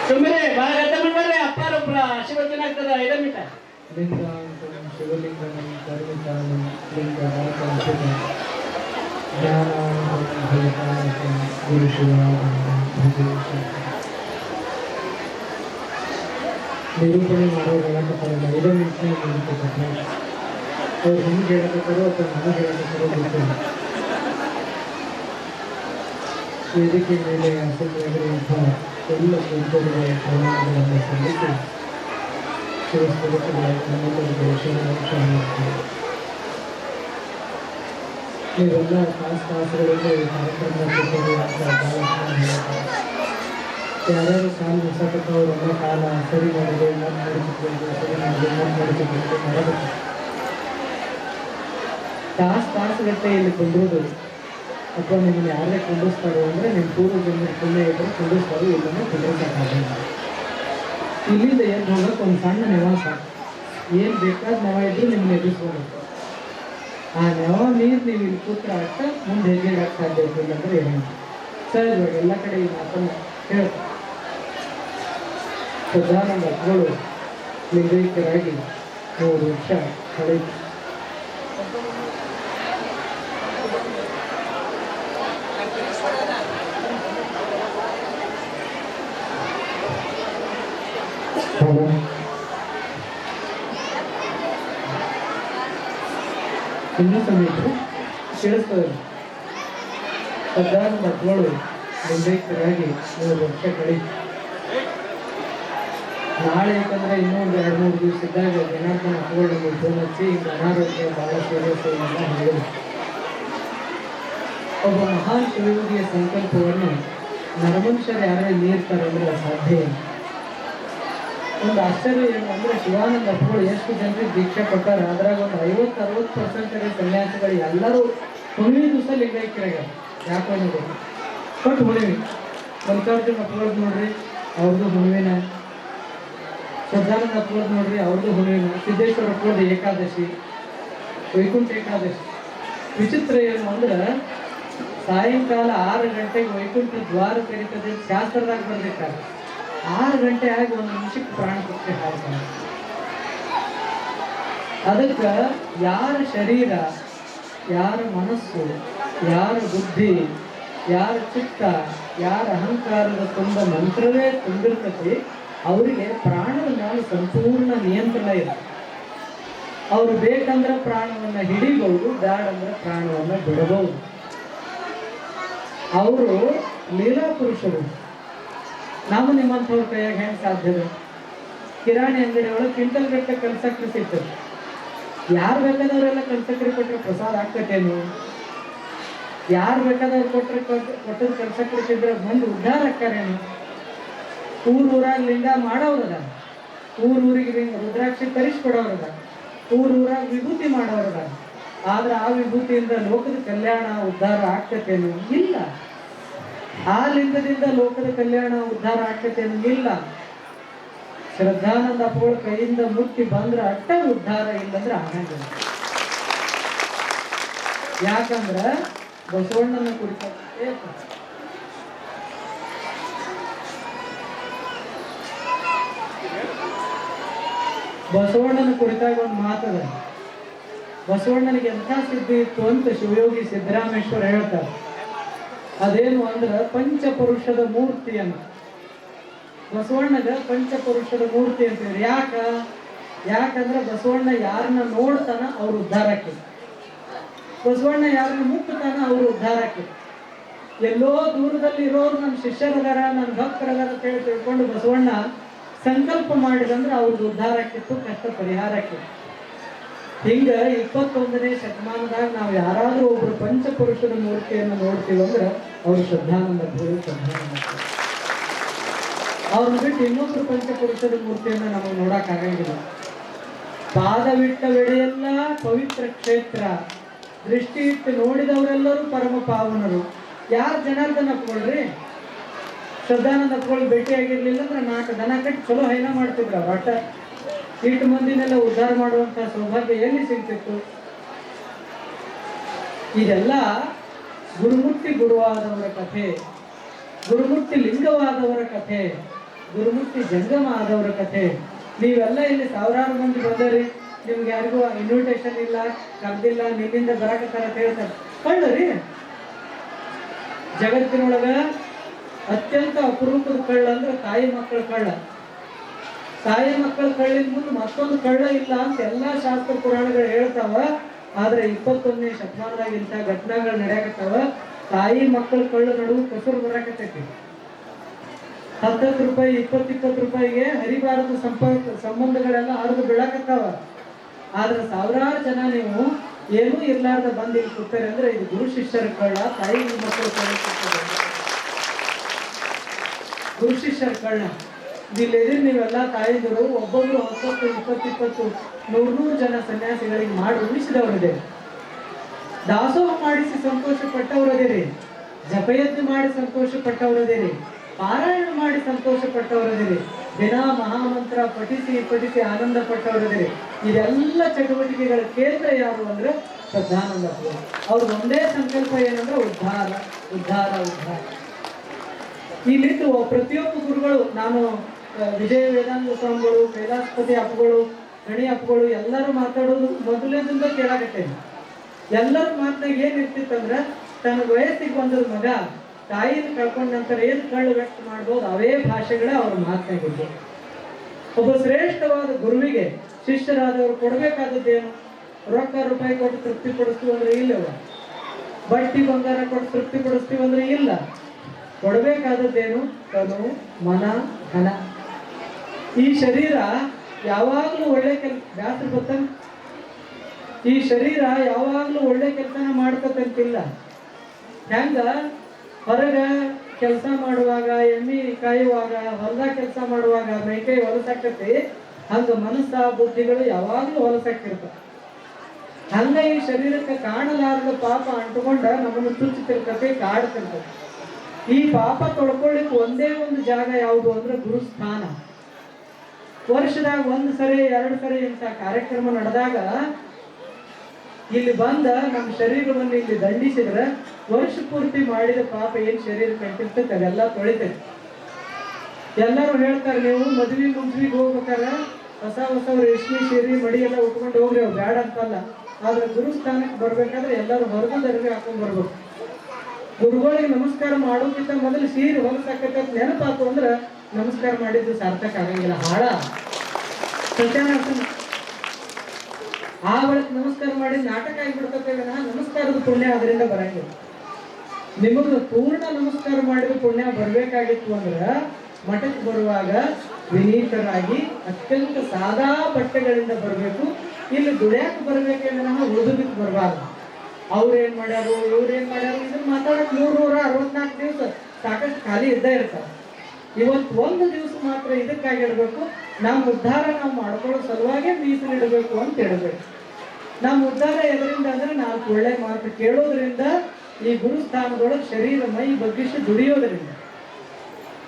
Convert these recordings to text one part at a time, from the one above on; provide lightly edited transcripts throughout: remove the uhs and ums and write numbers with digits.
ಸುಮ್ಮನೆ ಭಾರತ ಬರ್ರೆ ಅಪ್ಪಾರ ಆಶೀರ್ವಚನ ಆಗ್ತದ 5 ಮಿನಿಟ ಲಿಂಗಾಂತಂ ಶಿವಲಿಂಗಂ ಕರ್ಮಿಕಾನಂ ಲಿಂಗನಾಥಂ ಶಿವ ಜ್ಞಾನಾನಂದಂ ಭಯಕಾನಕಂ ಗುರು ಶಿವಾನಂದಂ ನಿರೂಪಣೆ ಮಾಡೋರು ಹೇಳಕತ್ತಾರಲ್ಲ 5 ನಿಮಿಷ ನಿರೂಪಣೆ ಅವ್ರು ನಿಮ್ಗೆ ಹೇಳಕತ್ತಾರೋ ಅಥವಾ ನನಗೆ ಹೇಳಕತ್ತಾರೋ ಗೊತ್ತಿಲ್ಲ. ವೇದಿಕೆ ಮೇಲೆ ಆಸಕ್ತರಾಗಿರುವಂಥ ಎಲ್ಲ ಗುರುಗಳ ಪ್ರಣಾಮಗಳನ್ನು ಸಲ್ಲಿಸಿ ಶಿವಸ್ವರೂಪಗಳ ನಮ್ಮೆಲ್ಲರಿಗೂ ಶಿವವಂಶ ಮಾಡ್ತಾರೆ. ನೀವೆಲ್ಲ ತಾಸುಗಳಿಂದ ಈ ಕಾರ್ಯಕ್ರಮ ಅಂತ ಭಾಳ ಹೇಳ್ತಾರೆ. ಯಾರ್ಯಾರು ಕಾಲು ನಿಸಕತ್ತವರೆಲ್ಲ ಕಾಲ ಸರಿ ಮಾಡಿದೆ ಇನ್ನೊಂದು ನಡೆಸಿಕೊಂಡು ಸರಿ ಮಾಡಿದೆ ಇನ್ನೊಂದು ನಡೆಸಿಕೊಂಡು ಮಾಡಬೇಕು. ತಾಸುಗಟ್ಟಲೆ ಇಲ್ಲಿ ಕುಂದ್ರೋದು ಅಥವಾ ನಿಮ್ಮನ್ನು ಯಾರೇ ಕುಂಡಿಸ್ತಾರೋ ಅಂದರೆ ನಿಮ್ಮ ಪೂರ್ವ ಜನ್ಮದ ಪುಣ್ಯ ಇದ್ದರೆ ಕುಂಡಿಸ್ತಾರೋ ಇಲ್ಲನ್ನು ಕುಂಡಿಸೋಕ್ಕಾಗಲ್ಲ. ಇಲ್ಲಿಂದ ಏನು ಹೋಗೋಕೆ ಒಂದು ಸಣ್ಣ ನೆವ ಸಾಕು. ಏನು ಬೇಕಾದ ನೆವ ಇದ್ದರೂ ನಿಮ್ಮನ್ನ ಎದುರಿಸ್ಬೋದು. ಆ ನೆವ ನೀರು ನೀವು ಇಲ್ಲಿ ಕೂತ್ರೆ ಅಷ್ಟ ಮುಂದೆ ಹೆಜ್ಜೆ ಇಡಕ್ಕೆ ಸಾಧ್ಯ ಇರಲಿಲ್ಲ ಅಂದರೆ ಏನು ಸಹಜವಾಗಿ ಎಲ್ಲ ಕಡೆ ಈ ಮಾತನ್ನು ಹೇಳ್ತಾರೆ. ಸದಾನಂದ ಅಪ್ಪಗಳು ಲಿಂಗೈಕ್ಯರಾಗಿ 3 ವರ್ಷ ಕಳೆಯಿತು. ಇನ್ನೂ ಸಮೀಪ ಕೇಳಿಸ್ತದೆ. ಸದಾನಂದ ಅಪ್ಪಗಳು ಲಿಂಗೈಕ್ಯರಾಗಿ 3 ವರ್ಷ ಕಳೆಯಿತು. ನಾಳೆ ಯಾಕಂದರೆ ಇನ್ನೊಂದು 2-3 ದಿವಸ ಇದ್ದಾಗ ಜನಾರ್ದನ ಅಪ್ಪಗಳು ಫೋನ್ ಹಚ್ಚಿ ಈಗ ಅನಾರೋಗ್ಯ ಭಾಳ ಸೀರಿಯಸ್ ಎಲ್ಲ ಹೇಳಿದರು. ಒಬ್ಬ ಮಹಾನ್ ಶಿವಯೋಗಿಯ ಸಂಕಲ್ಪವನ್ನು ನರಮನುಷ್ಯರು ಯಾರೇ ಮೀರ್ತಾರೆ ಅಂದರೆ ಸಾಧ್ಯ ಇಲ್ಲ. ಒಂದು ಆಶ್ಚರ್ಯ ಏನು ಅಂದರೆ ಶಿವಾನಂದ ಅಪ್ಪಗಳು ಎಷ್ಟು ಜನರಿಗೆ ದೀಕ್ಷೆ ಕೊಟ್ಟಾರೆ. ಅದ್ರಾಗ ಒಂದು 50-60% ಸನ್ಯಾಸಿಗಳು ಎಲ್ಲರೂ ಹುಣ್ಣಿಮೆ ದಿವಸ ಲಿಂಗೈಕ್ಯರಾಗ್ಯಾರ. ಯಾಕೆ ನೋಡಿ ಕೊಟ್ಟು ಹುಣ್ಣಿಮೆ ಮಲ್ಲಿಕಾರ್ಜುನ ಅಪ್ಪಗಳದ್ದು ನೋಡ್ರಿ ಅವ್ರದ್ದು ಹುಣ್ಣಿಮೆನ, ಸದಾನಂದ ಅಪ್ಪಗಳದ್ದು ನೋಡ್ರಿ ಅವ್ರದ್ದು ಹುಣ್ಣಿಮೆನ, ಸಿದ್ದೇಶ್ವರ ಅಪ್ಪಗಳದ್ದು ಏಕಾದಶಿ, ವೈಕುಂಠ ಏಕಾದಶಿ. ವಿಚಿತ್ರ ಏನು ಅಂದ್ರೆ ಸಾಯಂಕಾಲ 6 ಗಂಟೆಗೆ ವೈಕುಂಠ ದ್ವಾರ ತೆರೀತದೆ ಶಾಸ್ತ್ರದಾಗ ಬರ್ಬೇಕಾದ್ರೆ 6 ಗಂಟೆ ಆಗಿ 1 ನಿಮಿಷಕ್ಕೆ ಪ್ರಾಣ ಪಕ್ಷಿ ಹಾಡ್ತಾರೆ. ಅದಕ್ಕೆ ಯಾರ ಶರೀರ, ಯಾರ ಮನಸ್ಸು, ಯಾರ ಬುದ್ಧಿ, ಯಾರ ಚಿತ್ತ, ಯಾರ ಅಹಂಕಾರದ ತುಂಬ ಮಂತ್ರವೇ ತುಂಬಿರ್ತದೆ ಅವರಿಗೆ ಪ್ರಾಣದ ಮೇಲೆ ಸಂಪೂರ್ಣ ನಿಯಂತ್ರಣ ಇದೆ. ಅವರು ಬೇಕಂದ್ರೆ ಪ್ರಾಣವನ್ನು ಹಿಡಿಬಹುದು, ಬ್ಯಾಡಂದ್ರೆ ಪ್ರಾಣವನ್ನು ಬಿಡಬಹುದು. ಅವರು ಲೀಲಾ ಪುರುಷರು. ನಾವು ನಿಮ್ಮಂಥವ್ರ ಕೈಯಾಗ ಹೆಂಗೆ ಸಾಧ್ಯದ? ಕಿರಾಣಿ ಅಂಗಡಿ ಒಳಗೆ ಕ್ವಿಂಟಲ್ ಗಟ್ಟಲೆ ಕಲ್ಸಕ್ರೆ ಸಿಗ್ತದೆ. ಯಾರು ಬೇಕಾದವರೆಲ್ಲ ಕಲ್ಸಕ್ರೆ ಕೊಟ್ಟರೆ ಪ್ರಸಾದ ಆಗ್ತೈತೇನು? ಯಾರು ಬೇಕಾದವ್ರು ಕೊಟ್ಟದ ಕಲ್ಸಕ್ರೆ ಸಿದ್ರೆ ಮಂದಿ ಉದ್ಧಾರ ಆಕ್ಕಾರೇನು? ಊರಾಗ ಲಿಂಗ ಮಾಡೋರದ, ಊರಿಗೆ ರುದ್ರಾಕ್ಷಿ ತರಿಸ್ಕೊಡೋರದ, ಊರಾಗ ವಿಭೂತಿ ಮಾಡೋರದ. ಆದ್ರೆ ಆ ವಿಭೂತಿಯಿಂದ ಲೋಕದ ಕಲ್ಯಾಣ ಉದ್ಧಾರ ಆಗ್ತೈತೇನು? ಇಲ್ಲ. ಆ ಲಿಂಗದಿಂದ ಲೋಕದ ಕಲ್ಯಾಣ ಉದ್ಧಾರ ಆಗ್ತೈತೇನು? ಇಲ್ಲ. ಶ್ರದ್ಧಾನಂದ ಅಪ್ಪಗಳ ಕೈಯಿಂದ ಮುಟ್ಟಿ ಬಂದ್ರೆ ಅಟ್ಟ ಉದ್ಧಾರ, ಇಲ್ಲಂದ್ರೆ ಆಗಂಗಿಲ್ಲ. ಯಾಕಂದ್ರೆ ಬಸವಣ್ಣನ ಕುರಿತ ಬಸವಣ್ಣನ ಕುರಿತಾಗ ಒಂದು ಮಾತದ. ಬಸವಣ್ಣನಿಗೆ ಎಂಥ ಸಿದ್ಧಿ ಇತ್ತು ಅಂತ ಶಿವಯೋಗಿ ಸಿದ್ದರಾಮೇಶ್ವರ ಹೇಳ್ತಾರೆ. ಅದೇನು ಅಂದ್ರೆ ಪಂಚಪುರುಷದ ಮೂರ್ತಿ ಅಂತ. ಬಸವಣ್ಣಗ ಪಂಚಪುರುಷದ ಮೂರ್ತಿ ಅಂತ ಹೇಳಿ. ಯಾಕಂದ್ರೆ ಬಸವಣ್ಣ ಯಾರನ್ನ ನೋಡ್ತಾನ ಅವ್ರು ಉದ್ಧಾರಕ್ಕೆ, ಬಸವಣ್ಣ ಯಾರನ್ನ ಮುಟ್ತಾನ ಅವ್ರು ಉದ್ಧಾರಕ್ಕೆ. ಎಲ್ಲೋ ದೂರದಲ್ಲಿ ಇರೋರು ನನ್ನ ಶಿಷ್ಯರದಾರ, ನನ್ನ ಭಕ್ತರದಾರ ಅಂತ ಹೇಳಿ ತಿಳ್ಕೊಂಡು ಬಸವಣ್ಣ ಸಂಕಲ್ಪ ಮಾಡಿದಂದ್ರೆ ಅವ್ರದ್ದು ಉದ್ಧಾರಕ್ಕಿತ್ತು, ಕಷ್ಟ ಪರಿಹಾರಕ್ಕೆ. ಹಿಂಗೆ 21ನೇ ಶತಮಾನದಾಗ ನಾವು ಯಾರಾದರೂ ಒಬ್ರು ಪಂಚಪುರುಷದ ಮೂರ್ತಿಯನ್ನು ನೋಡ್ತೀವಿ ಅಂದ್ರೆ ಅವರು ಶ್ರದ್ಧಾನಂದ ಅವ್ರನ್ನ ಬಿಟ್ಟು ಇನ್ನೊಬ್ರು ಪಂಚಪುರುಷದ ಮೂರ್ತಿಯನ್ನು ನಾವು ನೋಡಕ್ಕಾಗಂಗಿಲ್ಲ. ಪಾದವಿಟ್ಟ ವೆಡೆಯೆಲ್ಲ ಪವಿತ್ರ ಕ್ಷೇತ್ರ, ದೃಷ್ಟಿ ಇಟ್ಟು ನೋಡಿದವರೆಲ್ಲರೂ ಪರಮ ಪಾವನರು. ಯಾರು ಜನಾರ್ದನ ಅಪ್ಪಗಳ್ರಿ? ಶ್ರದ್ಧಾನಂದ ಅಪ್ಪಗಳು ಭೇಟಿ ಆಗಿರ್ಲಿಲ್ಲ ಅಂದ್ರೆ 4 ದನ ಕಟ್ಟಿ ಚಲೋ ಹೈನ ಮಾಡ್ತಿದ್ರು ಅವ್ರು. ಇಟ್ಟು ಮಂದಿನೆಲ್ಲ ಉದ್ಧಾರ ಮಾಡುವಂತ ಸೌಭಾಗ್ಯ ಎಲ್ಲಿ ಸಿಗ್ತಿತ್ತು? ಇದೆಲ್ಲ ಗುರುಮುಟ್ಟಿ ಗುರುವಾದವರ ಕಥೆ, ಗುರುಮುಟ್ಟಿ ಲಿಂಗವಾದವರ ಕಥೆ, ಗುರುಮುಟ್ಟಿ ಜಂಗಮ ಆದವರ ಕಥೆ. ನೀವೆಲ್ಲ ಇಲ್ಲಿ ಸಾವಿರಾರು ಮಂದಿ ಬಂದರಿ, ನಿಮ್ಗೆ ಯಾರಿಗೂ ಇನ್ವಿಟೇಷನ್ ಇಲ್ಲ, ಕರೆದಿಲ್ಲ, ನಿಮ್ಮಿಂದ ಬರಾಕತ್ತಾರ ಅಂತ ಹೇಳ್ತಾರೆ. ಕಳ್ಳರಿ. ಜಗತ್ತಿನೊಳಗ ಅತ್ಯಂತ ಅಪರೂಪದ ಕಳ್ಳ ಅಂದ್ರೆ ತಾಯಿ ಮಕ್ಕಳ ಕಳ್ಳ. ತಾಯಿ ಮಕ್ಕಳ ಕಳ್ಳಿನ ಮುಂದೆ ಮತ್ತೊಂದು ಕಳ್ಳ ಇಲ್ಲ ಅಂತ ಎಲ್ಲಾ ಶಾಸ್ತ್ರ ಪುರಾಣಗಳು ಹೇಳ್ತಾವ. ಆದ್ರೆ 21ನೇ ಶತಮಾನದಾಗ ಇಂಥ ಘಟನೆಗಳು ನಡೆಯಕತ್ತಾವ. ತಾಯಿ ಮಕ್ಕಳ ಕಳ್ಳ ನಡುವೆ ಕಸರು ಬರಾಕತ್ತೈತಿ. 10 ರೂಪಾಯಿ 20 ರೂಪಾಯಿಗೆ ಹರಿಬಾರದ ಸಂಬಂಧಗಳೆಲ್ಲ ಹರಿದು ಬೀಳಾಕತ್ತಾವ. ಆದ್ರೆ ಸಾವಿರಾರು ಜನ ನೀವು ಏನೂ ಇರ್ಲಾರ್ದ ಬಂದು ಇಲ್ಲಿ ಕೂತಾರೆ ಅಂದ್ರೆ ಇದು ಗುರು ಶಿಷ್ಯರ ಕಳ್ಳ, ತಾಯಿ ಮಕ್ಕಳ ಕಳ್ಳ. ಗುರು ಶಿಷ್ಯರ ಕಳ್ಳ. ಇಲ್ಲಿದ್ರೆ ನೀವೆಲ್ಲ ತಾಯಿದರು ಒಬ್ಬೊಬ್ರು 10, 20, 100 ಜನ ಸನ್ಯಾಸಿಗಳಿಗೆ ಮಾಡಿ ಉಳಿಸಿದವರಿದೆ. ದಾಸೋಹ ಮಾಡಿಸಿ ಸಂತೋಷ ಪಟ್ಟವರದಿರಿ, ಜಪಯಜ್ಞ ಮಾಡಿ ಸಂತೋಷ ಪಟ್ಟವರದಿರಿ, ಪಾರಾಯಣ ಮಾಡಿ ಸಂತೋಷ ಪಟ್ಟವರದಿರಿ, ದಿನ ಮಹಾಮಂತ್ರ ಪಠಿಸಿ ಆನಂದ ಪಟ್ಟವರದಿರಿ. ಇದೆಲ್ಲ ಚಟುವಟಿಕೆಗಳ ಕೇಂದ್ರ ಯಾರು ಅಂದ್ರೆ ಶ್ರದ್ಧಾನಂದ. ಅವ್ರದ್ದು ಒಂದೇ ಸಂಕಲ್ಪ ಏನಂದ್ರೆ ಉದ್ಧಾರ ಉದ್ಧಾರ ಉದ್ಧಾರ. ಇಲ್ಲಿದ್ದು ಪ್ರತಿಯೊಬ್ಬ ಗುರುಗಳು, ನಾನು ವಿಜಯ ವೇದಾಂತ ಸ್ವಾಮಿಗಳು, ಕೈಲಾಸಪತಿ ಅಪ್ಪಗಳು, ಗಣಿ ಅಪ್ಪಗಳು ಎಲ್ಲರೂ ಮಾತಾಡೋದು ಮೊದಲೇದಿಂದ ಕೇಳಾಕತ್ತೇನೆ. ಎಲ್ಲರ ಮಾತನಾಗ ಏನ್ ಇರ್ತಿತ್ತಂದ್ರ ತನ್ನ ವಯಸ್ಸಿಗೆ ಬಂದದ ಮಗ ತಾಯಿನ ಕಳ್ಕೊಂಡ ನಂತರ ಏನು ಕಳ್ಳು ವ್ಯಕ್ತ ಮಾಡ್ಬೋದು ಅವೇ ಭಾಷೆಗಳೇ ಅವ್ರ ಮಾತನಾಗಿದ್ದು. ಒಬ್ಬ ಶ್ರೇಷ್ಠವಾದ ಗುರುವಿಗೆ ಶಿಷ್ಯರಾದವರು ಕೊಡ್ಬೇಕಾದದ್ದೇನು? ರೊಕ್ಕ ರೂಪಾಯಿ ಕೊಟ್ಟು ತೃಪ್ತಿ ಪಡಿಸ್ತೀವಿ ಅಂದ್ರೆ ಇಲ್ಲವ, ಬಟ್ಟಿ ಬಂಗಾರ ಕೊಟ್ಟು ತೃಪ್ತಿ ಪಡಿಸ್ತೀವಿ ಅಂದ್ರೆ ಇಲ್ಲ. ಕೊಡಬೇಕಾದದ್ದೇನು? ತನು ಮನ ಧನ. ಈ ಶರೀರ ಯಾವಾಗ್ಲೂ ಒಳ್ಳೆ ಬ್ಯಾಸರ ಗೊತ್ತ. ಈ ಶರೀರ ಯಾವಾಗ್ಲೂ ಒಳ್ಳೆ ಕೆಲಸನ ಮಾಡ್ತಕ್ಕಂತಿಲ್ಲ. ಹೆಂಗ ಹೊರಗ ಕೆಲಸ ಮಾಡುವಾಗ, ಎಮ್ಮಿ ಕಾಯುವಾಗ, ಹೊಲದಾಗ ಕೆಲಸ ಮಾಡುವಾಗ ಮೈಕೈ ಹೊಲಸಾಕತಿ, ಹಂಗ ಮನಸ್ಸ ಬುದ್ಧಿಗಳು ಯಾವಾಗ್ಲೂ ಹೊಲಸಾಕಿರ್ತಾವ. ಹಂಗ ಈ ಶರೀರಕ್ಕೆ ಕಾಣಲಾರದ ಪಾಪ ಅಂಟುಕೊಂಡ ನಮ್ಮನ್ನು ತುಚ್ಚುತ್ತಿರ್ತದೆ, ಕಾಡ್ತಿರ್ತದೆ. ಈ ಪಾಪ ತೊಳ್ಕೊಳ್ಳಿಕ್ಕೆ ಒಂದೇ ಒಂದು ಜಾಗ ಯಾವುದು ಅಂದ್ರೆ ಗುರುಸ್ಥಾನ. ವರ್ಷದಾಗ 1 ಸರಿ 2 ಸರಿ ಇಂಥ ಕಾರ್ಯಕ್ರಮ ನಡೆದಾಗ ಇಲ್ಲಿ ಬಂದ ನಮ್ಮ ಶರೀರವನ್ನು ಇಲ್ಲಿ ದಂಡಿಸಿದ್ರೆ ವರ್ಷ ಪೂರ್ತಿ ಮಾಡಿದ ಪಾಪ ಏನ್ ಶರೀರ ಕಂಟಿರ್ತೈತೆ ಅದೆಲ್ಲ ತೊಳಿತೈತಿ. ಎಲ್ಲರೂ ಹೇಳ್ತಾರೆ, ನೀವು ಮುಂಜಿಗೆ ಹೋಗ್ಬೇಕಾರ ಹೊಸ ರೇಷ್ಮೆ ಸೀರೆ ಮಡಿ ಎಲ್ಲ ಉಟ್ಕೊಂಡು ಹೋಗ್ರಿ, ಅವ್ರು ಬ್ಯಾಡ ಅಂತಲ್ಲ. ಆದ್ರೆ ಗುರುಸ್ಥಾನಕ್ಕೆ ಬರ್ಬೇಕಾದ್ರೆ ಎಲ್ಲರೂ ಹೊರಗದ ಅರಿವಿ ಹಾಕೊಂಡ್ ಬರ್ಬೇಕು. ಗುರುಗಳಿಗೆ ನಮಸ್ಕಾರ ಮಾಡೋಕ್ಕಿಂತ ಮೊದಲು ಸೀರೆ ಹೊಲಸಾಕತ್ತ ನೆನಪಾತು ಅಂದ್ರೆ ನಮಸ್ಕಾರ ಮಾಡಿದ್ದು ಸಾರ್ಥಕ ಆಗಂಗಿಲ್ಲ, ಹಾಳ. ಆ ಬಳಿಕ ನಮಸ್ಕಾರ ಮಾಡಿ ನಾಟಕ ಆಗಿಬಿಡ್ತೇವೆ. ನಮಸ್ಕಾರದ ಪುಣ್ಯ ಅದರಿಂದ ಬರಂಗಿಲ್ಲ. ನಿಮಗ ಪೂರ್ಣ ನಮಸ್ಕಾರ ಮಾಡಿದ ಪುಣ್ಯ ಬರ್ಬೇಕಾಗಿತ್ತು ಅಂದ್ರೆ ಮಠಕ್ಕೆ ಬರುವಾಗ ವಿನೀತರಾಗಿ ಅತ್ಯಂತ ಸಾದಾ ಬಟ್ಟೆಗಳಿಂದ ಬರಬೇಕು. ಇಲ್ಲಿ ದುಡ್ಯಾಕ ಬರ್ಬೇಕಂದ್ರೆ ನಾವು ಉಳಿದಕ್ಕೆ ಬರಬಾರ್ದು. ಅವ್ರೇನ್ ಮಾಡ್ಯಾರು, ಇವ್ರೇನ್ ಮಾಡ್ಯಾರು, ಇದನ್ನ ಮಾತಾಡಕ್ 364 ದಿವಸ ಸಾಕಷ್ಟು ಖಾಲಿ ಇದ್ದೇ ಇರ್ತಾರೆ. ಇವತ್ತು ಒಂದು ದಿವಸ ಮಾತ್ರ ಇದಕ್ಕಾಗಿಡ್ಬೇಕು. ನಮ್ಮ ಉದ್ಧಾರ ನಾವು ಮಾಡ್ಕೊಳ್ಳೋ ಸಲುವಾಗಿ ಮೀಸಲಿಡಬೇಕು ಅಂತ ಹೇಳ್ಬೇಕು. ನಮ್ಮ ಉದ್ಧಾರ ಎದರಿಂದ ಅಂದ್ರೆ 4 ಒಳ್ಳೆ ಮಾತು ಕೇಳೋದ್ರಿಂದ, ಈ ಗುರುಸ್ಥಾನದೊಳಗೆ ಶರೀರ ಮೈ ಬಗ್ಗಿಸಿ ದುಡಿಯೋದ್ರಿಂದ.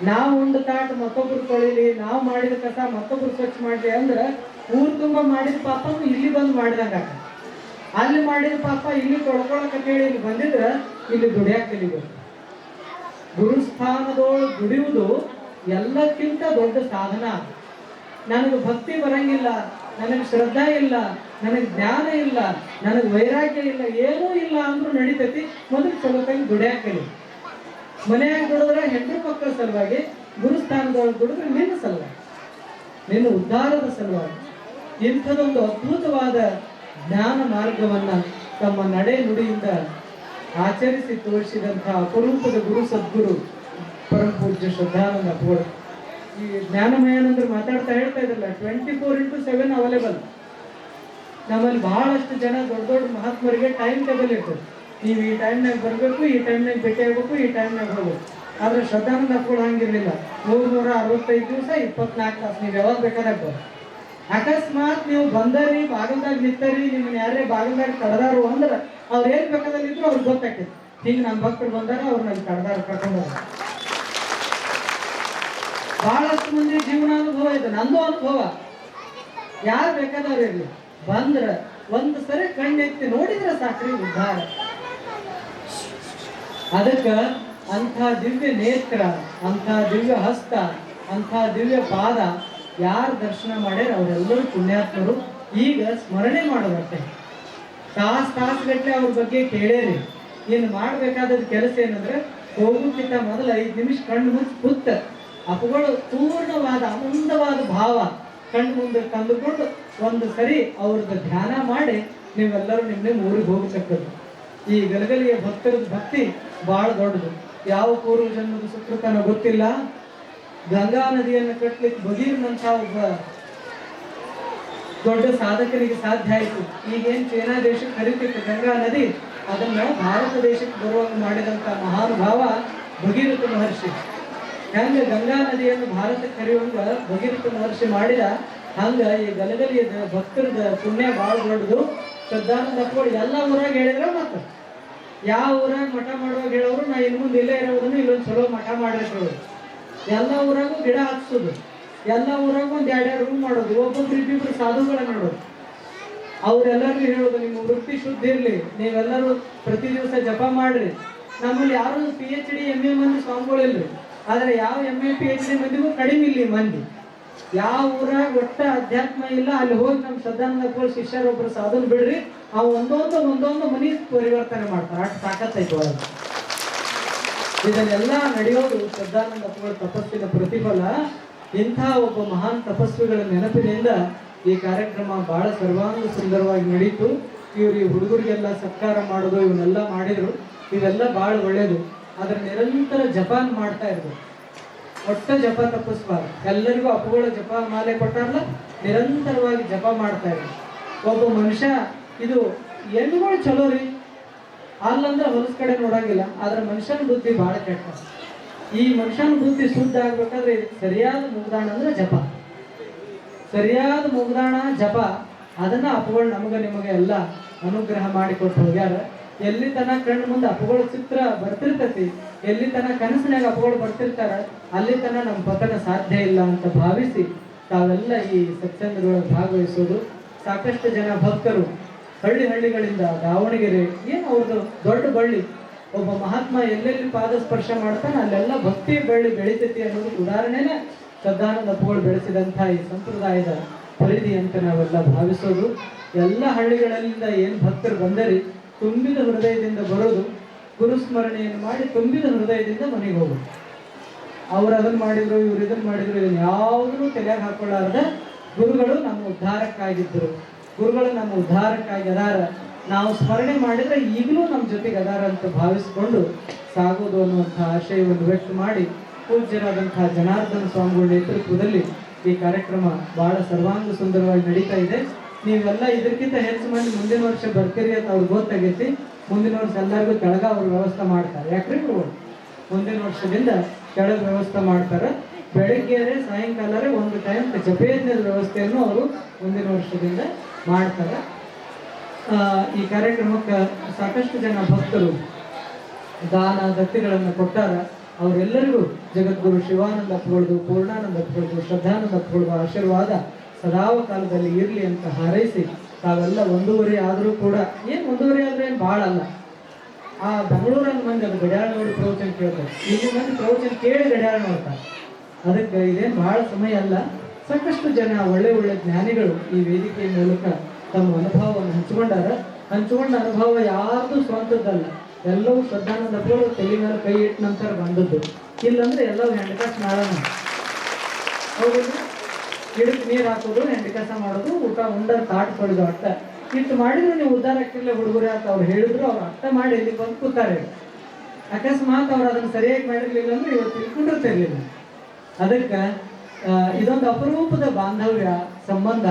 ನಾವು ಒಂದು ತಾಟ ಮತ್ತೊಬ್ರು ತೊಳಿಲಿ, ನಾವು ಮಾಡಿದ ಕಸ ಮತ್ತೊಬ್ರು ಸ್ವಚ್ಛ ಮಾಡ್ಲಿ ಅಂದ್ರೆ ಊರು ತುಂಬ ಮಾಡಿದ ಪಾಪ ಇಲ್ಲಿ ಬಂದು ಮಾಡಿದಂಗ, ಅಲ್ಲಿ ಮಾಡಿದ ಪಾಪ ಇಲ್ಲಿ ತೊಳ್ಕೊಳಕ ಹೇಳಿ ಇಲ್ಲಿ ಬಂದಿದ್ರೆ ಇಲ್ಲಿ ದುಡಿಯಾಕ ಕಲಿಬೇಕು. ಗುರುಸ್ಥಾನದೊಳಗೆ ದುಡಿಯುವುದು ಎಲ್ಲಕ್ಕಿಂತ ದೊಡ್ಡ ಸಾಧನ. ನನಗೆ ಭಕ್ತಿ ಬರಂಗಿಲ್ಲ, ನನಗೆ ಶ್ರದ್ಧಾ ಇಲ್ಲ, ನನಗೆ ಜ್ಞಾನ ಇಲ್ಲ, ನನಗೆ ವೈರಾಗ್ಯ ಇಲ್ಲ, ಏನೂ ಇಲ್ಲ ಅಂದ್ರೂ ನಡೀತೈತಿ. ಮೊದಲು ಚಲೋತಾಗಿ ದುಡಿಯಾಕ ಕಲಿ. ಮನೆಯಾಗ ದುಡಿದ್ರೆ ಹೆಣ್ಣು ಮಕ್ಕಳ ಸಲುವಾಗಿ, ಗುರುಸ್ಥಾನದೊಳಗೆ ದುಡಿದ್ರೆ ನಿನ್ನ ಸಲುವಾಗಿ, ನಿನ್ನ ಉದ್ಧಾರದ ಸಲುವಾಗಿ. ಇಂಥದೊಂದು ಅದ್ಭುತವಾದ ಜ್ಞಾನ ಮಾರ್ಗವನ್ನ ತಮ್ಮ ನಡೆ ನುಡಿಯಿಂದ ಆಚರಿಸಿ ತೋರಿಸಿದಂತಹ ಅಪರೂಪದ ಗುರು ಸದ್ಗುರು ಪರಮ ಪೂಜ್ಯ ಶ್ರದ್ಧಾನಂದ ಅಪ್ಪಗಳು. ಈ ಜ್ಞಾನಮಯಾನಂದ್ರು ಮಾತಾಡ್ತಾ ಹೇಳ್ತಾ ಇದ್ರಲ್ಲ, 24x7 ಅವೈಲೇಬಲ್. ನಮ್ಮಲ್ಲಿ ಬಹಳಷ್ಟು ಜನ ದೊಡ್ಡ ದೊಡ್ಡ ಮಹಾತ್ಮರಿಗೆ ಟೈಮ್ ಟೇಬಲ್ ಇರ್ತದೆ. ನೀವು ಈ ಟೈಮ್ನಾಗ ಬರಬೇಕು, ಈ ಟೈಮ್ನಾಗ ಭೇಟಿ ಆಗಬೇಕು, ಈ ಟೈಮ್ನಾಗ ಹೋಗ್ಬೇಕು. ಆದ್ರೆ ಶ್ರದ್ಧಾನಂದ ಅಪ್ಪಗಳು ಹಂಗಿರ್ಲಿಲ್ಲ. 365 ದಿವಸ 24 ತಾಸು ನೀವು ಯಾವಾಗ ಬೇಕಾದಾಗ. ಅಕಸ್ಮಾತ್ ನೀವು ಬಂದರಿ, ಬಾಗಲ್ದಾಗ ನಿಂತರಿ, ನಿಮ್ಮನ್ನ ಯಾರೇ ಬಾಗಲ್ದಾಗ ಕಡ್ದಾರು ಅಂದ್ರೆ ಅವ್ರು ಏನ್ ಬೇಕಾದಲ್ಲಿದ್ರು ಅವ್ರಿಗೆ ಗೊತ್ತಾಗ್ತೈತಿ. ಹಿಂಗೆ ನಮ್ಮ ಭಕ್ತರು ಬಂದಾರ, ಅವ್ರು ನನ್ನ ಕಡ್ದಾರ ಕರ್ಕೊಂಡಾರ. ಬಹಳಷ್ಟು ಮಂದಿ ಜೀವನ ಅನುಭವ ಇದೆ, ನಂದು ಅನುಭವ. ಯಾರು ಬೇಕಾದವ್ರು ಇರ್ಲಿ, ಬಂದ್ರ ಒಂದು ಸರಿ ಕಣ್ಣೆತ್ತಿ ನೋಡಿದ್ರೆ ಸಾಕ್ರಿ ಉದ್ಧಾರ. ಅದಕ್ಕ ಅಂಥ ದಿವ್ಯ ನೇತ್ರ, ಅಂಥ ದಿವ್ಯ ಹಸ್ತ, ಅಂಥ ದಿವ್ಯ ಪಾದ ಯಾರು ದರ್ಶನ ಮಾಡ್ಯಾರ ಅವರೆಲ್ಲರೂ ಪುಣ್ಯಾತ್ಮರು. ಈಗ ಸ್ಮರಣೆ ಮಾಡೋದಷ್ಟೇ. ತಾಸುಗಟ್ಟಲೆ ಅವ್ರ ಬಗ್ಗೆ ಕೇಳೇರಿ. ಇನ್ನು ಮಾಡಬೇಕಾದದ್ದು ಕೆಲಸ ಏನಂದ್ರೆ ಹೋಗೋಕ್ಕಿಂತ ಮೊದಲು 5 ನಿಮಿಷ ಕಣ್ಣು ಮುಚ್ಚಿ ಕೂತ ಅವುಗಳು ಪೂರ್ಣವಾದ ಆನಂದವಾದ ಭಾವ ಕಣ್ಣು ಮುಂದೆ ತಂದುಕೊಂಡು ಒಂದು ಸರಿ ಅವ್ರದ್ದು ಧ್ಯಾನ ಮಾಡಿ ನೀವೆಲ್ಲರೂ ನಿಮ್ಮ ಊರಿಗೆ ಹೋಗತಕ್ಕದ್ದು. ಈ ಗಲಗಲಿಯ ಭಕ್ತರದ ಭಕ್ತಿ ಬಹಳ ದೊಡ್ಡದು. ಯಾವ ಪೂರ್ವ ಜನ್ಮದ ಸುಕೃತನ ಗೊತ್ತಿಲ್ಲ. ಗಂಗಾ ನದಿಯನ್ನು ಕಟ್ಟಲಿಕ್ಕೆ ಬಗೀರ್ನಂಥ ಒಬ್ಬ ದೊಡ್ಡ ಸಾಧಕನಿಗೆ ಸಾಧ್ಯ ಆಯಿತು. ಈಗೇನು ಚೈನಾ ದೇಶಕ್ಕೆ ಹರಿತಿತ್ತು ಗಂಗಾ ನದಿ, ಅದನ್ನ ಭಾರತ ದೇಶಕ್ಕೆ ಬರುವಂಗೆ ಮಾಡಿದಂಥ ಮಹಾನುಭಾವ ಭಗೀರಥ ಮಹರ್ಷಿ. ಹೆಂಗ ಗಂಗಾ ನದಿಯನ್ನು ಭಾರತಕ್ಕೆ ಹರಿಯುವಂಗ ಭಗೀರಥ ಮಹರ್ಷಿ ಮಾಡಿದ, ಹಂಗ ಈ ಗಲಗಲಿಯ ಭಕ್ತರದ ಪುಣ್ಯ ಭಾಳ ದೊಡ್ಡದು. ಶ್ರದ್ಧಾನಂದ ಅಪ್ಪಗಳು ಎಲ್ಲ ಊರಾಗ ಹೇಳಿದ್ರ, ಮತ್ತು ಯಾವ ಊರಾಗ ಮಠ ಮಾಡುವಾಗ ಹೇಳೋರು ನಾ ಇನ್ನು ಮುಂದೆ ಇಲ್ಲೇ ಇರೋದನ್ನು ಇಲ್ಲೊಂದು ಚಲೋ ಮಠ ಮಾಡಿರೋರು. ಎಲ್ಲ ಊರಾಗೂ ಗಿಡ ಹಚ್ಸೋದು, ಎಲ್ಲ ಊರಾಗೂ ಒಂದು 2 ರೂಮ್ ಮಾಡೋದು, ಒಬ್ಬೊಬ್ರು ಇಬ್ಬಿಬ್ರು ಸಾಧುಗಳನ್ನ ನೋಡೋದು. ಅವರೆಲ್ಲರಿಗೂ ಹೇಳೋದು ನಿಮ್ಮ ವೃತ್ತಿ ಶುದ್ಧ ಇರಲಿ, ನೀವೆಲ್ಲರೂ ಪ್ರತಿ ದಿವಸ ಜಪ ಮಾಡ್ರಿ. ನಮ್ಮಲ್ಲಿ ಯಾರು PhD MA ಮಂದಿ ಸ್ವಾಮಿಗಳಿಲ್ರಿ, ಆದರೆ ಯಾವ MA PhD ಮಂದಿಗೂ ಕಡಿಮೆ ಇಲ್ಲಿ ಮಂದಿ. ಯಾವ ಊರಾಗ ಒಟ್ಟ ಅಧ್ಯಾತ್ಮ ಇಲ್ಲ, ಅಲ್ಲಿ ಹೋಗಿ ನಮ್ಮ ಶ್ರದ್ಧಾನಂದ ಶಿಷ್ಯರೊಬ್ಬರು ಸಾಧನ ಬಿಡ್ರಿ, ಆ ಒಂದೊಂದು ಮನಿ ಪರಿವರ್ತನೆ ಮಾಡ್ತಾರೆ. ಅಷ್ಟು ತಾಕತ್ತೈತೆ ಒಳಗೆ. ಇದನ್ನೆಲ್ಲ ನಡೆಯೋದು ಶ್ರದ್ಧಾನಂದ ತಪಸ್ಸಿನ ಪ್ರತಿಫಲ. ಇಂಥ ಒಬ್ಬ ಮಹಾನ್ ತಪಸ್ವಿಗಳ ನೆನಪಿನಿಂದ ಈ ಕಾರ್ಯಕ್ರಮ ಬಹಳ ಸರ್ವಾಂಗ ಸುಂದರವಾಗಿ ನಡೀತು. ಇವರು ಈ ಹುಡುಗರಿಗೆಲ್ಲ ಸತ್ಕಾರ ಮಾಡೋದು ಇವನ್ನೆಲ್ಲ ಮಾಡಿದ್ರು. ಇವೆಲ್ಲ ಬಹಳ ಒಳ್ಳೇದು. ಅದರ ನಿರಂತರ ಜಪಾನ್ ಮಾಡ್ತಾ ಇರ್ಬೇಕು. ಒಟ್ಟ ಜಪ ತಪ್ಪಿಸ್ಬಾರ್ದು. ಎಲ್ಲರಿಗೂ ಅಪ್ಪುಗಳ ಜಪ ಮಾಲೆ ಕೊಟ್ಟಾರಲ್ಲ, ನಿರಂತರವಾಗಿ ಜಪ ಮಾಡ್ತಾ ಇದ್ರು. ಒಬ್ಬ ಮನುಷ್ಯ, ಇದು ಹೆಣ್ಣುಗಳು ಚಲೋ ರೀ, ಅಲ್ಲಂದ್ರೆ ಹೊಲಸ್ ಕಡೆ ನೋಡಂಗಿಲ್ಲ, ಆದ್ರೆ ಮನುಷ್ಯನ ಬುದ್ಧಿ ಬಹಳ ಕೆಟ್ಟ. ಈ ಮನುಷ್ಯನ ಬುದ್ಧಿ ಶುದ್ಧ ಆಗ್ಬೇಕಾದ್ರೆ ಸರಿಯಾದ ಮುಗ್ದಾಣ ಅಂದ್ರೆ ಜಪ. ಸರಿಯಾದ ಮುಗ್ದಾಣ ಜಪ, ಅದನ್ನ ಅಪ್ಪುಗಳು ನಮಗೆ ನಿಮಗೆ ಎಲ್ಲ ಅನುಗ್ರಹ ಮಾಡಿಕೊಟ್ಟು ಹೋಗ್ಯಾರ. ಎಲ್ಲಿ ತನ ಕಣ್ಣು ಮುಂದೆ ಅಪ್ಪುಗಳ ಚಿತ್ರ ಬರ್ತಿರ್ತೈತಿ, ಎಲ್ಲಿ ತನ ಕನಸಿನಾಗ ಅಪ್ಪುಗಳು ಬರ್ತಿರ್ತಾರ, ಅಲ್ಲಿ ತನ ನಮ್ಮ ಪತನ ಸಾಧ್ಯ ಇಲ್ಲ ಅಂತ ಭಾವಿಸಿ ತಾವೆಲ್ಲ ಈ ಸತ್ಸಂಗದೊಳಗೆ ಭಾಗವಹಿಸೋದು. ಸಾಕಷ್ಟು ಜನ ಭಕ್ತರು ಹಳ್ಳಿಗಳಿಂದ ದಾವಣಗೆರೆ, ಏನು ಅವ್ರದ್ದು ದೊಡ್ಡ ಬಳ್ಳಿ. ಒಬ್ಬ ಮಹಾತ್ಮ ಎಲ್ಲೆಲ್ಲಿ ಪಾದ ಸ್ಪರ್ಶ ಮಾಡ್ತಾನೆ ಅಲ್ಲೆಲ್ಲ ಭಕ್ತಿ ಬಳ್ಳಿ ಬೆಳಿತೈತಿ ಅನ್ನೋದು ಉದಾಹರಣೆನೇ ಶ್ರದ್ಧಾನಂದ ಅಪ್ಪುಗಳು ಬೆಳೆಸಿದಂಥ ಈ ಸಂಪ್ರದಾಯದ ಪರಿಧಿ ಅಂತ ನಾವೆಲ್ಲ ಭಾವಿಸೋದು. ಎಲ್ಲ ಹಳ್ಳಿಗಳಿಂದ ಏನು ಭಕ್ತರು ಬಂದರಿ, ತುಂಬಿದ ಹೃದಯದಿಂದ ಬರೋದು, ಗುರುಸ್ಮರಣೆಯನ್ನು ಮಾಡಿ ತುಂಬಿದ ಹೃದಯದಿಂದ ಮನೆಗೆ ಹೋಗೋದು. ಅವ್ರು ಅದನ್ನು ಮಾಡಿದ್ರು, ಇವ್ರು ಇದನ್ನು ಮಾಡಿದ್ರು, ಇದನ್ನು ಯಾವುದೂ ತಲೆಯಾಗ ಹಾಕೊಳ್ಳಾರ್ದ ಗುರುಗಳು ನಮ್ಮ ಉದ್ಧಾರಕ್ಕಾಗಿದ್ದರು. ಗುರುಗಳು ನಮ್ಮ ಉದ್ಧಾರಕ್ಕಾಗಿ ಅದಾರ. ನಾವು ಸ್ಮರಣೆ ಮಾಡಿದ್ರೆ ಈಗಲೂ ನಮ್ಮ ಜೊತೆಗೆ ಅದಾರ ಅಂತ ಭಾವಿಸಿಕೊಂಡು ಸಾಗೋದು ಅನ್ನುವಂಥ ಆಶಯವನ್ನು ವ್ಯಕ್ತ ಮಾಡಿ ಪೂಜ್ಯರಾದಂತಹ ಜನಾರ್ದನ ಸ್ವಾಮಿಗಳ ನೇತೃತ್ವದಲ್ಲಿ ಈ ಕಾರ್ಯಕ್ರಮ ಬಹಳ ಸರ್ವಾಂಗ ಸುಂದರವಾಗಿ ನಡೀತಾ ಇದೆ. ನೀವೆಲ್ಲ ಇದಕ್ಕಿಂತ ಹೆಚ್ಚು ಮಂದಿ ಮುಂದಿನ ವರ್ಷ ಬರ್ತೀರಿ ಅಂತ ಅವ್ರಿಗೆ ಗೊತ್ತಾಗೈತಿ. ಮುಂದಿನ ವರ್ಷ ಎಲ್ಲರಿಗೂ ಕೆಳಗ ಅವ್ರು ವ್ಯವಸ್ಥೆ ಮಾಡ್ತಾರೆ. ಯಾಕ್ರಿ ಮುಂದಿನ ವರ್ಷದಿಂದ ಕೆಳಗೆ ವ್ಯವಸ್ಥೆ ಮಾಡ್ತಾರೆ. ಬೆಳಗ್ಗೆ ಸಾಯಂಕಾಲ ಒಂದು ಟೈಮ್ ಜಪಯಜ್ಞದ ವ್ಯವಸ್ಥೆಯನ್ನು ಅವರು ಮುಂದಿನ ವರ್ಷದಿಂದ ಮಾಡ್ತಾರೆ. ಈ ಕಾರ್ಯಕ್ರಮಕ್ಕೆ ಸಾಕಷ್ಟು ಜನ ಭಕ್ತರು ದಾನ ದತ್ತಿಗಳನ್ನು ಕೊಟ್ಟಾರ. ಅವರೆಲ್ಲರಿಗೂ ಜಗದ್ಗುರು ಶಿವಾನಂದ ಅಪ್ಪಗಳದು, ಪೂರ್ಣಾನಂದ ಅಪ್ಪಗಳದು, ಶ್ರದ್ಧಾನಂದ ಅಪ್ಪಗಳದು ಆಶೀರ್ವಾದ ಸದಾವ ಕಾಲದಲ್ಲಿ ಇರಲಿ ಅಂತ ಹಾರೈಸಿ ತಾವೆಲ್ಲ 1.5 ಆದರೂ ಕೂಡ, ಏನು 1.5 ಆದ್ರೆ ಏನು ಭಾಳ ಅಲ್ಲ. ಆ ಬೆಂಗಳೂರಲ್ಲಿ ಮಂದಿ ಅದು ಗಡಿಯಾರ ನೋಡಿ ಪ್ರವಚನ ಕೇಳ್ತಾರೆ, ಈಗ ಮಂದಿ ಪ್ರವಚನ ಕೇಳಿ ಗಡಿಯಾರ ನೋಡ್ತಾರೆ. ಅದಕ್ಕೆ ಇದೇನು ಭಾಳ ಸಮಯ ಅಲ್ಲ. ಸಾಕಷ್ಟು ಜನ ಒಳ್ಳೆ ಜ್ಞಾನಿಗಳು ಈ ವೇದಿಕೆಯ ಮೂಲಕ ತಮ್ಮ ಅನುಭವವನ್ನು ಹಂಚಿಕೊಂಡ ಅನುಭವ ಯಾರ್ದು ಸ್ವಂತದ್ದಲ್ಲ. ಎಲ್ಲವೂ ಶ್ರದ್ಧಾನಂದ ಅಪ್ಪಗಳು ತಲೆ ಮೇಲೆ ಕೈ ಇಟ್ಟ ನಂತರ ಬಂದದ್ದು. ಇಲ್ಲಂದ್ರೆ ಎಲ್ಲವೂ ಹೆಂಡಕಾಸು ಮಾಡೋಣ. ಹೌದಲ್ಲ, ಗಿಡಕ್ಕೆ ನೀರು ಹಾಕೋದು, ಹೆಂಡಕಾಸ ಮಾಡೋದು, ಊಟ ತಾಟ್ ತೊಳೆದು ಅಟ್ಟ ಇಟ್ಟು ಮಾಡಿದ್ರು ನೀವು ಉದ್ಧಾರ ಆಗ್ತಿರ್ಲಿಲ್ಲ ಹುಡುಗರೇ ಅಂತ ಅವ್ರು ಹೇಳಿದ್ರು. ಅವ್ರು ಅರ್ಥ ಮಾಡಿ ಇಲ್ಲಿ ಬಂದು ಕೂತಾರೆ. ಅಕಸ್ಮಾತ್ ಅವ್ರು ಅದನ್ನು ಸರಿಯಾಗಿ ಮಾಡಿರ್ಲಿಲ್ಲ ಅಂದ್ರೆ ಇವತ್ತು ತಿಳ್ಕೊಂಡಿರ್ತಿರ್ಲಿಲ್ಲ. ಅದಕ್ಕೆ ಇದೊಂದು ಅಪರೂಪದ ಬಾಂಧವ್ಯ ಸಂಬಂಧ.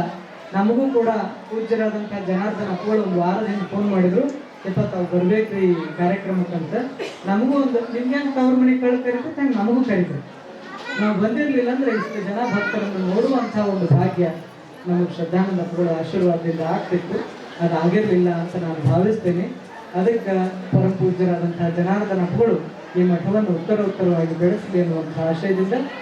ನಮಗೂ ಕೂಡ ಪೂಜ್ಯರಾದಂಥ ಜನಾರ್ದನ ಅಪ್ಪಗಳು ಒಂದು ವಾರದ ಹಿಂದೆ ಫೋನ್ ಮಾಡಿದ್ರು, ತಾವು ಬರ್ಬೇಕು ಈ ಕಾರ್ಯಕ್ರಮಕ್ಕಂತ. ನಮಗೂ ಒಂದು ನಿಮ್ಗೆ ಹೆಂಗೆ ತವ್ರ ಮನೆಗೆ ಕರೀತೈತೆ ಹಂಗೆ ನಮಗೂ ಕರೀತಾರೆ. ನಾವು ಬಂದಿರಲಿಲ್ಲ ಅಂದ್ರೆ ಇಷ್ಟು ಜನ ಭಕ್ತರನ್ನು ನೋಡುವಂಥ ಒಂದು ಭಾಗ್ಯ ನಮಗೆ ಶ್ರದ್ಧಾನಂದ ಅಪ್ಪಗಳ ಆಶೀರ್ವಾದದಿಂದ ಆಗ್ತಿತ್ತು. ಅದಾಗಿರಲಿಲ್ಲ ಅಂತ ನಾನು ಭಾವಿಸ್ತೇನೆ. ಅದಕ್ಕೆ ಪರಮ ಪೂಜ್ಯರಾದಂತಹ ಜನಾರ್ದನ ಅಪ್ಪಗಳು ಈ ಮಠವನ್ನು ಉತ್ತರವಾಗಿ ಬೆಳೆಸಲಿ ಅನ್ನುವಂಥ ಆಶಯದಿಂದ